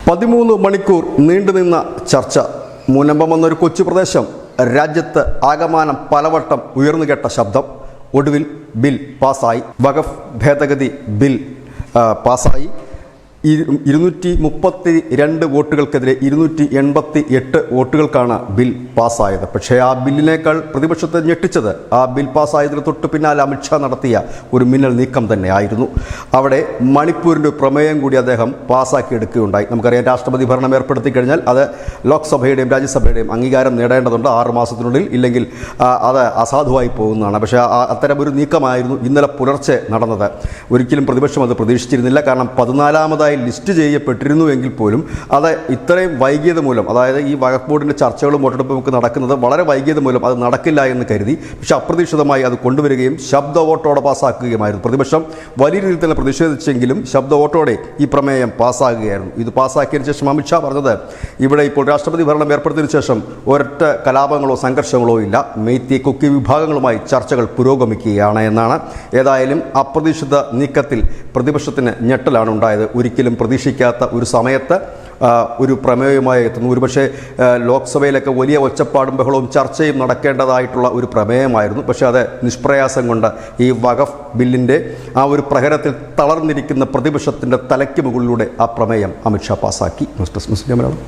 13 മണിക്കൂർ നീണ്ടുനിന്ന ചർച്ച. മുനമ്പം എന്നൊരു കൊച്ചു പ്രദേശം, രാജ്യത്ത് ആകമാനം പലവട്ടം ഉയർന്നുകേട്ട ശബ്ദം. ഒടുവിൽ ബിൽ പാസ്സായി. വഖഫ് ഭേദഗതി ബിൽ പാസ്സായി. 232 വോട്ടുകൾക്കെതിരെ 288 വോട്ടുകൾക്കാണ് ബിൽ പാസ്സായത്. പക്ഷേ ആ ബില്ലിനേക്കാൾ പ്രതിപക്ഷത്തെ ഞെട്ടിച്ചത് ആ ബിൽ പാസ്സായതിന് തൊട്ട് പിന്നാലെ അമിത്ഷാ നടത്തിയ ഒരു മിന്നൽ നീക്കം തന്നെയായിരുന്നു. അവിടെ മണിപ്പൂരിൻ്റെ പ്രമേയം കൂടി അദ്ദേഹം പാസ്സാക്കിയെടുക്കുകയുണ്ടായി. നമുക്കറിയാം, രാഷ്ട്രപതി ഭരണം ഏർപ്പെടുത്തി കഴിഞ്ഞാൽ അത് ലോക്സഭയുടെയും രാജ്യസഭയുടെയും അംഗീകാരം നേടേണ്ടതുണ്ട് 6 മാസത്തിനുള്ളിൽ, ഇല്ലെങ്കിൽ അത് അസാധുവായി പോകുന്നതാണ്. പക്ഷേ അത്തരമൊരു നീക്കമായിരുന്നു ഇന്നലെ പുലർച്ചെ നടന്നത്. ഒരിക്കലും പ്രതിപക്ഷം അത് പ്രതീക്ഷിച്ചിരുന്നില്ല. കാരണം 14ാമതായി ലിസ്റ്റ് ചെയ്യപ്പെട്ടിരുന്നു എങ്കിൽ പോലും അത് ഇത്രയും വൈകിയത് മൂലം, അതായത് ഈ വഖഫ് ബോർഡിൻ്റെ ചർച്ചകളും വോട്ടെടുപ്പും ഒക്കെ നടക്കുന്നത് വളരെ വൈകിയത് മൂലം അത് നടക്കില്ല എന്ന് കരുതി. പക്ഷെ അപ്രതീക്ഷിതമായി അത് കൊണ്ടുവരികയും ശബ്ദ വോട്ടോടെ പാസ്സാക്കുകയുമായിരുന്നു. പ്രതിപക്ഷം വലിയ രീതിയിൽ തന്നെ പ്രതിഷേധിച്ചെങ്കിലും ശബ്ദ വോട്ടോടെ ഈ പ്രമേയം പാസ്സാകുകയായിരുന്നു. ഇത് പാസ്സാക്കിയതിനു ശേഷം അമിത്ഷാ പറഞ്ഞത്, ഇവിടെ ഇപ്പോൾ രാഷ്ട്രപതി ഭരണം ഏർപ്പെടുത്തിയതിനു ശേഷം ഒരൊറ്റ കലാപങ്ങളോ സംഘർഷങ്ങളോ ഇല്ല, മെയ്തി കുക്കി വിഭാഗങ്ങളുമായി ചർച്ചകൾ പുരോഗമിക്കുകയാണ് എന്നാണ്. ഏതായാലും അപ്രതീക്ഷിത നീക്കത്തിൽ പ്രതിപക്ഷത്തിന് ഞെട്ടലാണ് ഉണ്ടായത്. ഒരിക്കലും പ്രതീക്ഷിക്കാത്ത ഒരു സമയത്ത് ഒരു പ്രമേയവുമായി എത്തുന്നു. ഒരുപക്ഷെ ലോക്സഭയിലൊക്കെ വലിയ ഒച്ചപ്പാടും ബഹളവും ചർച്ചയും നടക്കേണ്ടതായിട്ടുള്ള ഒരു പ്രമേയമായിരുന്നു. പക്ഷേ അത് നിഷ്പ്രയാസം കൊണ്ട് ഈ വഖഫ് ബില്ലിൻ്റെ ആ ഒരു പ്രഹരത്തിൽ തളർന്നിരിക്കുന്ന പ്രതിപക്ഷത്തിൻ്റെ തലയ്ക്ക് മുകളിലൂടെ ആ പ്രമേയം അമിത്ഷാ പാസ്സാക്കി. News desk Malayalam.